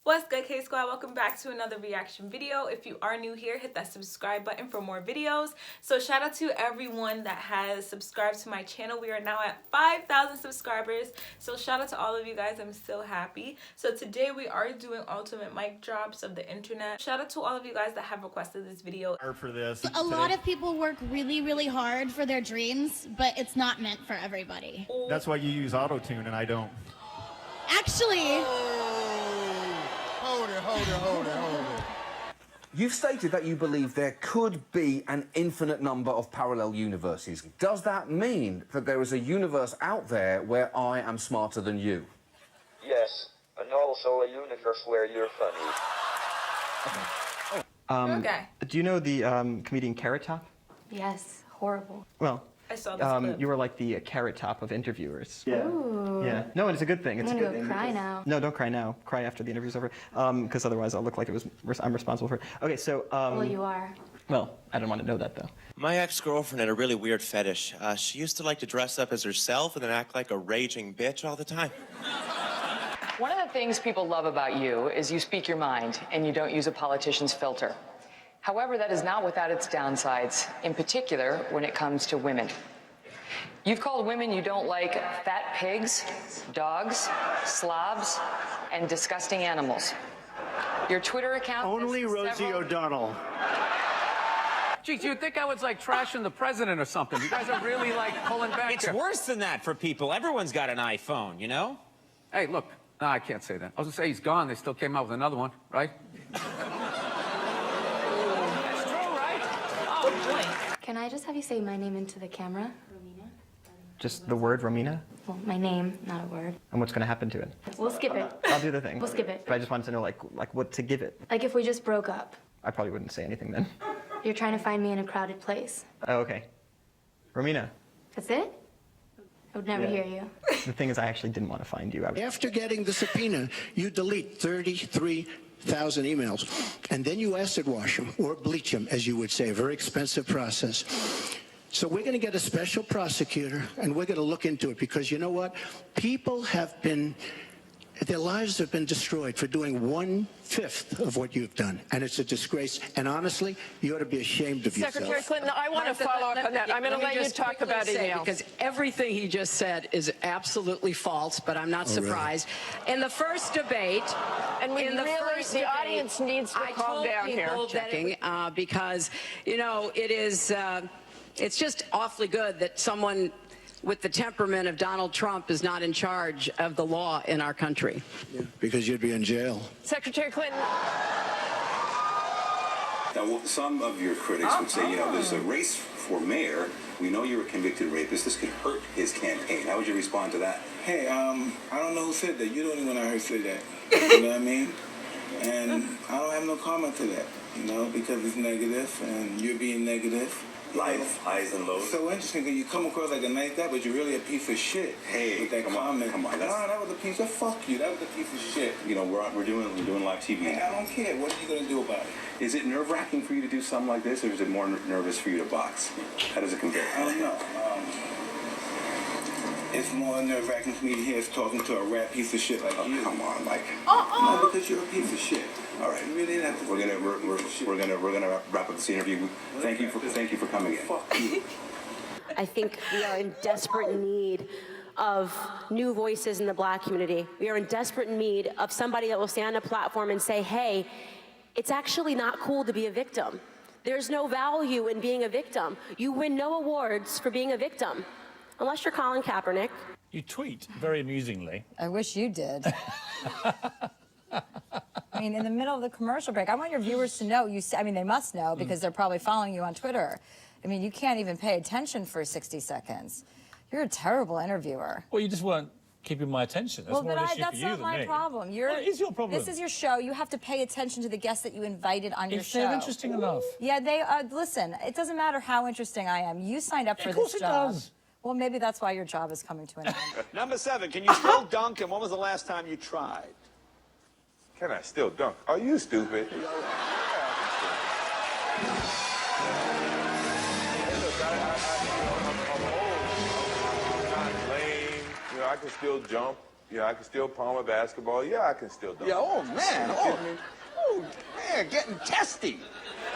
What's good, K-Squad? Welcome back to another reaction video. If you are new here, hit that subscribe button for more videos. So shout out to everyone that has subscribed to my channel. We are now at 5,000 subscribers. So shout out to all of you guys. I'm so happy. So today we are doing ultimate mic drops of the internet. Shout out to all of you guys that have requested this video. For this. A lot of people work really, really hard for their dreams, but it's not meant for everybody. That's why you use auto-tune and I don't. Actually... Hold it. You've stated that you believe there could be an infinite number of parallel universes. Does that mean that there is a universe out there where I am smarter than you? Yes, and also a universe where you're funny. Okay. Do you know the comedian Carrot Top? Yes, horrible. Well, I saw this clip. you were like the Carrot Top of interviewers. Yeah. Ooh. Yeah. No, it's a good thing. It's I'm a gonna good go thing. cry now. No, don't cry now. Cry after the interview's over, because otherwise I'll look like I'm responsible for it. Okay, so. Well, you are. Well, I don't want to know that though. My ex-girlfriend had a really weird fetish. She used to like to dress up as herself and then act like a raging bitch all the time. One of the things people love about you is you speak your mind and you don't use a politician's filter. However, that is not without its downsides, in particular when it comes to women. You've called women you don't like fat pigs, dogs, slobs, and disgusting animals. Your Twitter account... Only Rosie O'Donnell. Geez, you'd think I was like trashing the president or something. You guys are really like pulling back. It's worse than that for people. Everyone's got an iPhone, you know? Hey, look. No, I can't say that. I was gonna say he's gone. They still came out with another one, right? That's true, right? Oh, boy. Can I just have you say my name into the camera? Romina? Just the word Romina? Well, my name, not a word. And what's going to happen to it? We'll skip it. I'll do the thing. We'll skip it. But I just wanted to know, like what to give it. Like if we just broke up. I probably wouldn't say anything then. You're trying to find me in a crowded place. Oh, okay. Romina. That's it? I would never hear you. The thing is, I actually didn't want to find you. After getting the subpoena, you delete 33,000 emails, and then you acid wash them, or bleach them, as you would say, a very expensive process. So we're going to get a special prosecutor, and we're going to look into it, because you know what? People have been... Their lives have been destroyed for doing 1/5 of what you've done, and it's a disgrace. And honestly, you ought to be ashamed of yourself. Secretary Clinton, I want to follow up on that. I'm going to let you talk about email. Because everything he just said is absolutely false, but I'm not surprised. Really? In the first debate, And we the audience needs to calm down here. checking, because, you know, it is, it's just awfully good that someone with the temperament of Donald Trump is not in charge of the law in our country. Yeah, because you'd be in jail. Secretary Clinton. Now, some of your critics would say, you know, there's a race for mayor. We know you're a convicted rapist. This could hurt his campaign. How would you respond to that? Hey, I don't know who said that. You don't even know who said that. You know what I mean? And I don't have no comment to that, you know, because it's negative and you're being negative. Life, highs and lows. So interesting that you come across like a nice guy, but you're really a piece of shit. Hey, with that comment. Come on. No, that was a piece of fuck you. That was a piece of shit. You know, we're doing live TV. Hey, I don't care. What are you gonna do about it? Is it nerve-wracking for you to do something like this, or is it more nervous for you to box? How does it compare? I don't know. It's more nerve-wracking for me to hear us talking to a rat piece of shit like you. Come on, Mike. No, because you're a piece of shit. All right, You really didn't have to. we're gonna wrap up this interview. Thank you for coming in. Fuck you. I think we are in desperate need of new voices in the Black community. We are in desperate need of somebody that will stand on a platform and say, hey, it's actually not cool to be a victim. There's no value in being a victim. You win no awards for being a victim, unless you're Colin Kaepernick. You tweet very amusingly. I wish you did. I mean, in the middle of the commercial break, I want your viewers to know, I mean, they must know because they're probably following you on Twitter. I mean, you can't even pay attention for 60 seconds. You're a terrible interviewer. Well, you just weren't keeping my attention. That's more an issue for you than me. That's not my problem. Well, it is your problem. This is your show. You have to pay attention to the guests that you invited on your show. If they're interesting enough. Yeah, they are. Listen, it doesn't matter how interesting I am. You signed up for this job. Of course it does. Well, maybe that's why your job is coming to an end. Number 7, can you still dunk, and when was the last time you tried? Can I still dunk? Are you stupid? I'm old. I'm not lame. You know, I can still jump. Yeah, I can still palm a basketball. Yeah, I can still dunk. Yeah, oh man, oh man, getting testy.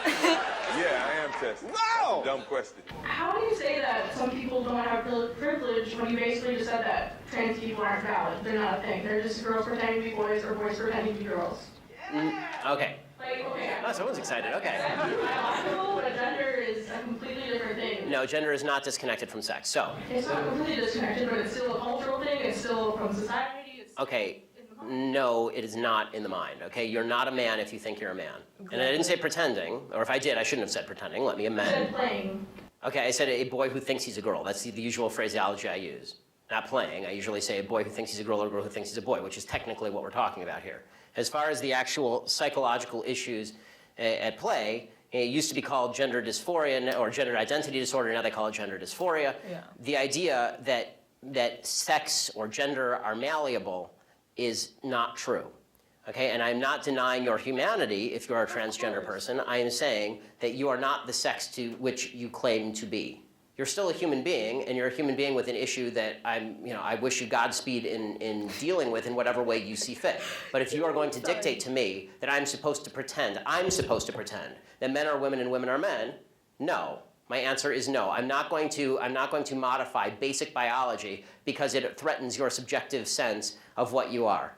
Yeah, I am tested. Wow! Dumb question. How do you say that some people don't have privilege when you basically just said that trans people aren't valid? They're not a thing. They're just girls pretending to be boys or boys pretending to be girls. Okay. Like, okay. Oh, someone's excited. Okay. Biological, but gender is a completely different thing. No, gender is not disconnected from sex. So. It's not completely disconnected, but it's still a cultural thing. It's still from society. Okay. No, it is not in the mind, okay? You're not a man if you think you're a man. And I didn't say pretending, or if I did, I shouldn't have said pretending. Let me amend. You said playing. Okay, I said a boy who thinks he's a girl. That's the usual phraseology I use. Not playing. I usually say a boy who thinks he's a girl or a girl who thinks he's a boy, which is technically what we're talking about here. As far as the actual psychological issues at play, it used to be called gender dysphoria or gender identity disorder. Now they call it gender dysphoria. Yeah. The idea that sex or gender are malleable is not true, okay? And I'm not denying your humanity if you're a transgender person. I am saying that you are not the sex to which you claim to be. You're still a human being, and you're a human being with an issue that I wish you Godspeed in dealing with in whatever way you see fit. But if you are going to dictate to me that I'm supposed to pretend that men are women and women are men, no. My answer is no. I'm not going to modify basic biology because it threatens your subjective sense of what you are.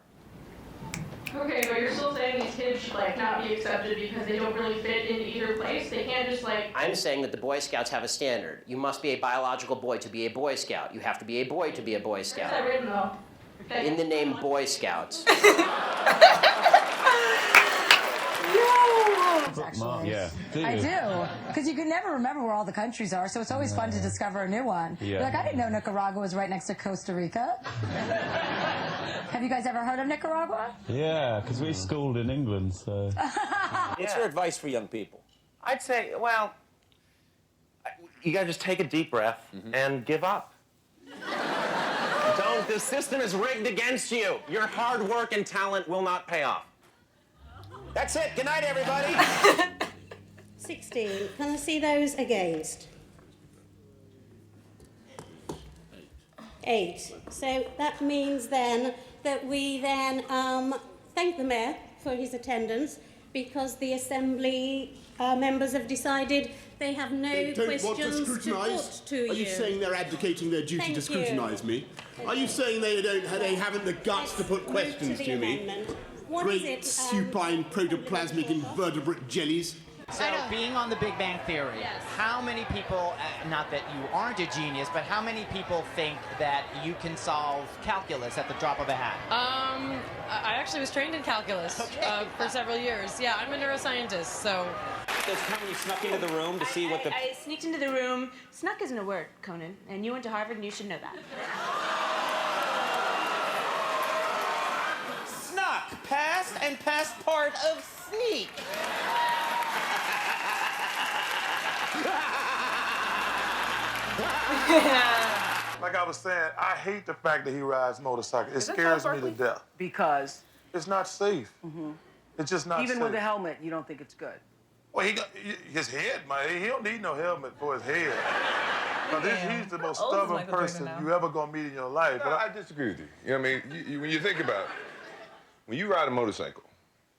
Okay, but you're still saying these kids should like not be accepted because they don't really fit into either place. They can't just like. I'm saying that the Boy Scouts have a standard. You must be a biological boy to be a Boy Scout. You have to be a boy to be a Boy Scout. Where's that written though? Okay. In the name Boy Scouts. Actually. Yeah. I do, because you can never remember where all the countries are, so it's always fun to discover a new one. Yeah. You're like, I didn't know Nicaragua was right next to Costa Rica. Have you guys ever heard of Nicaragua? Yeah, because we schooled in England, so. What's your advice for young people? I'd say, well, you gotta just take a deep breath and give up. Don't, the system is rigged against you. Your hard work and talent will not pay off. That's it. Good night, everybody. 16. Can I see those against? 8. So that means then that we then thank the Mayor for his attendance because the Assembly members have decided they have no questions to put to you. Are you saying they're abdicating their duty to scrutinise me? Are you saying they haven't the guts to put questions to me? What Great is it, supine protoplasmic invertebrate jellies. So, being on The Big Bang Theory, how many people, not that you aren't a genius, but how many people think that you can solve calculus at the drop of a hat? I actually was trained in calculus for several years. Yeah, I'm a neuroscientist, so... That's when you snuck into the room to see what the... I sneaked into the room. Snuck isn't a word, Conan, and you went to Harvard and you should know that. Snuck, past and past part of sneak. Like I was saying, I hate the fact that he rides motorcycles. It scares me to death. Because? It's not safe. It's just not Even safe. with a helmet, you don't think it's good? Well, his head, man, he don't need no helmet for his head. But he's the most stubborn person you ever gonna meet in your life. No, I disagree with you. You know what I mean? When you think about it, when you ride a motorcycle,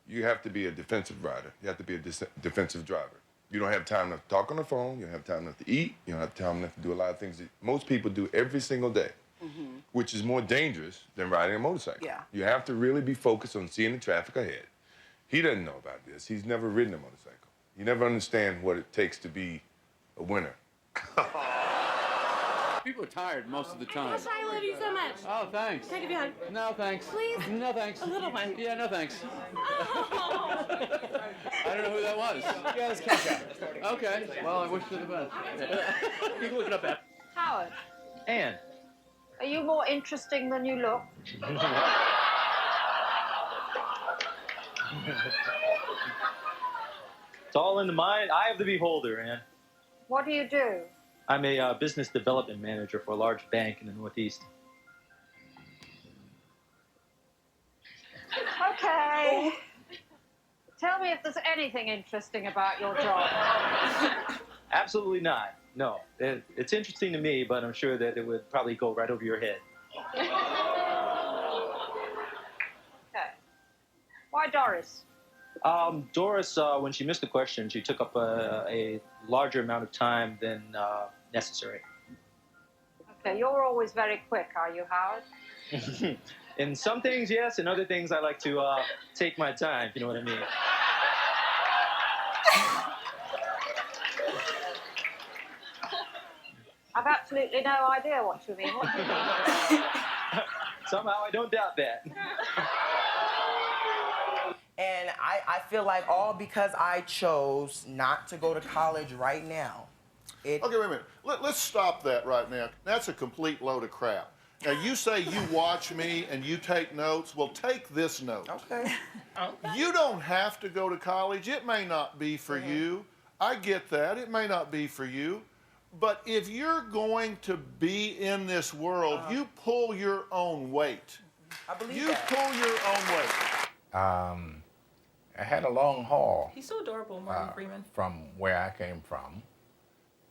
you have to be a defensive rider. You have to be a defensive driver. You don't have time enough to talk on the phone. You don't have time enough to eat. You don't have time enough to do a lot of things that most people do every single day, which is more dangerous than riding a motorcycle. Yeah. You have to really be focused on seeing the traffic ahead. He doesn't know about this. He's never ridden a motorcycle. You never understand what it takes to be a winner. People are tired most of the time. I love you so much. Oh, thanks. Can I give you a hug? No, thanks. Please? No, thanks. A little one. Yeah, no, thanks. Oh. I don't know who that was. Yeah, let's catch up. Okay. Well, I wish you the best. You can look it up after. Howard, Anne. are you more interesting than you look? It's all in the mind, eye of the beholder, Ann. What do you do? I'm a business development manager for a large bank in the Northeast. Okay. Tell me if there's anything interesting about your job. Absolutely not. No. It's interesting to me, but I'm sure that it would probably go right over your head. Doris? Doris, when she missed the question, she took up a larger amount of time than necessary. Okay, you're always very quick, are you, Howard? In some things, yes. In other things, I like to take my time, if you know what I mean. I've absolutely no idea what you mean. What do you mean? Somehow, I don't doubt that. And I feel like all because I chose not to go to college right now. Okay, wait a minute. Let's stop that right now. That's a complete load of crap. Now, you say you watch me and you take notes. Well, take this note. Okay. You don't have to go to college. It may not be for you. I get that. It may not be for you. But if you're going to be in this world, you pull your own weight. I believe you that. pull your own weight. I had a long haul. He's so adorable, Morgan Freeman. From where I came from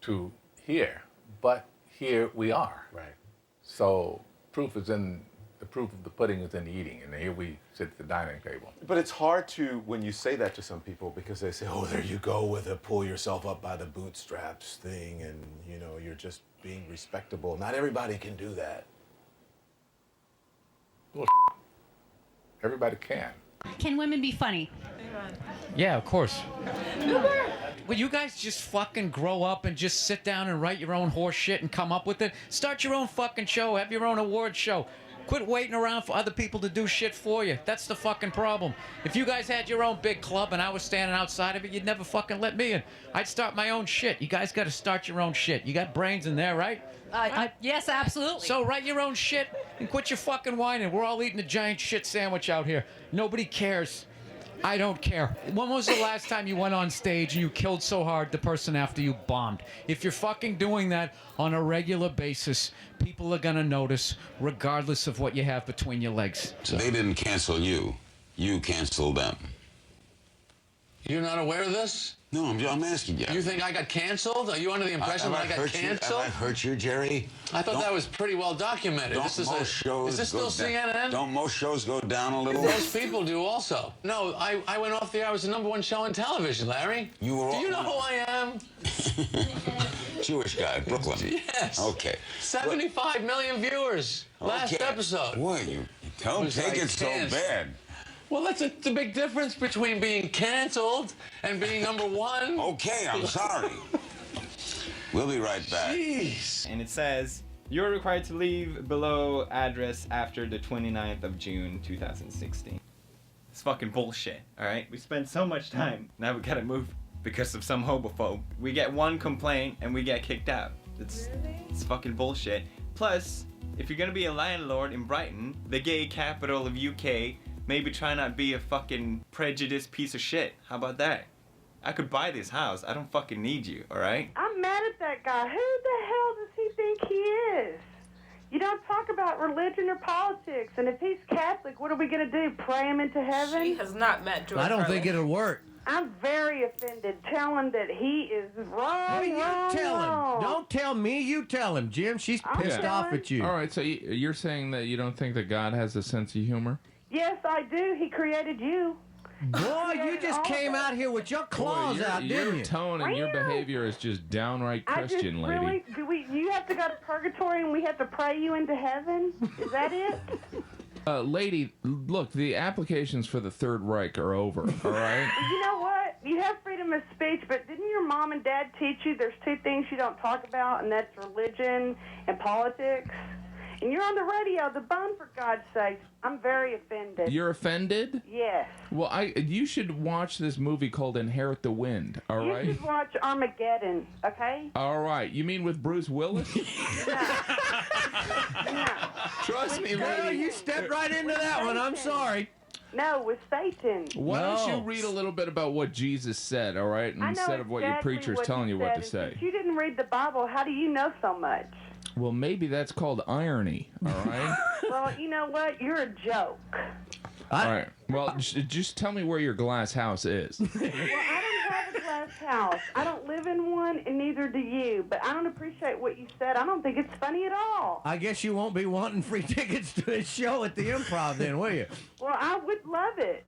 to here, but here we are. Right. So the proof of the pudding is in the eating, and here we sit at the dining table. But it's hard to, when you say that to some people, because they say, oh, there you go with a pull yourself up by the bootstraps thing, and, you know, you're just being respectable. Not everybody can do that. Well, everybody can. Can women be funny? Yeah, of course. Will you guys just fucking grow up and just sit down and write your own horse shit and come up with it? Start your own fucking show. Have your own award show. Quit waiting around for other people to do shit for you. That's the fucking problem. If you guys had your own big club and I was standing outside of it, you'd never fucking let me in. I'd start my own shit. You guys got to start your own shit. You got brains in there, right? Yes, absolutely. So write your own shit and quit your fucking whining. We're all eating a giant shit sandwich out here. Nobody cares. I don't care. When was the last time you went on stage and you killed so hard the person after you bombed? If you're fucking doing that on a regular basis, people are gonna notice regardless of what you have between your legs. So they didn't cancel you. You canceled them. You're not aware of this? No, I'm asking you. You think I got canceled? Are you under the impression that I got canceled? Have I hurt you, Jerry? I thought that was pretty well documented. Is this still CNN? Don't most shows go down a little? Most people do also. No, I went off the air. I was the #1 show on television, Larry. Do you know who I am? Jewish guy, Brooklyn. Yes. Okay. 75 million viewers. Last episode. Boy, you don't take it so bad. Well, that's the big difference between being canceled and being #1. Okay, I'm sorry. We'll be right back. Jeez. And it says, you're required to leave below address after the 29th of June, 2016. It's fucking bullshit, alright? We spent so much time. Now we gotta move because of some homophobe. We get one complaint and we get kicked out. It's fucking bullshit. Plus, if you're gonna be a landlord in Brighton, the gay capital of UK, maybe try not be a fucking prejudiced piece of shit. How about that? I could buy this house. I don't fucking need you, alright? I'm mad at that guy. Who the hell does he think he is? You don't talk about religion or politics. And if he's Catholic, what are we going to do? Pray him into heaven? She has not met George I don't Carlin. think it'll work. I'm very offended. Tell him that he is wrong. Well, you tell him. Don't tell me. You tell him, Jim. She's pissed off at you. All right, so you're saying that you don't think that God has a sense of humor? Yes, I do. He created you. Boy, you just came out here with your claws out, didn't you? Your tone and your behavior is just downright Christian, lady. Really, you have to go to purgatory and we have to pray you into heaven? Is that it? Lady, look, the applications for the Third Reich are over, all right? You know what? You have freedom of speech, but didn't your mom and dad teach you there's two things you don't talk about, and that's religion and politics? And you're on the radio, the bun, for God's sake. I'm very offended. You're offended? Yes. Well, you should watch this movie called Inherit the Wind, all right? You should watch Armageddon, okay? All right. You mean with Bruce Willis? Trust me, Girl, lady. you stepped right into that one. I'm sorry. No, with Satan. Why don't you read a little bit about what Jesus said, all right? Instead of what your preacher's telling you what to say. Since you didn't read the Bible, how do you know so much? Well, maybe that's called irony, all right? Well, you know what? You're a joke. All right. Well, just tell me where your glass house is. Well, I don't have a glass house. I don't live in one, and neither do you. But I don't appreciate what you said. I don't think it's funny at all. I guess you won't be wanting free tickets to his show at the Improv then, will you? Well, I would love it.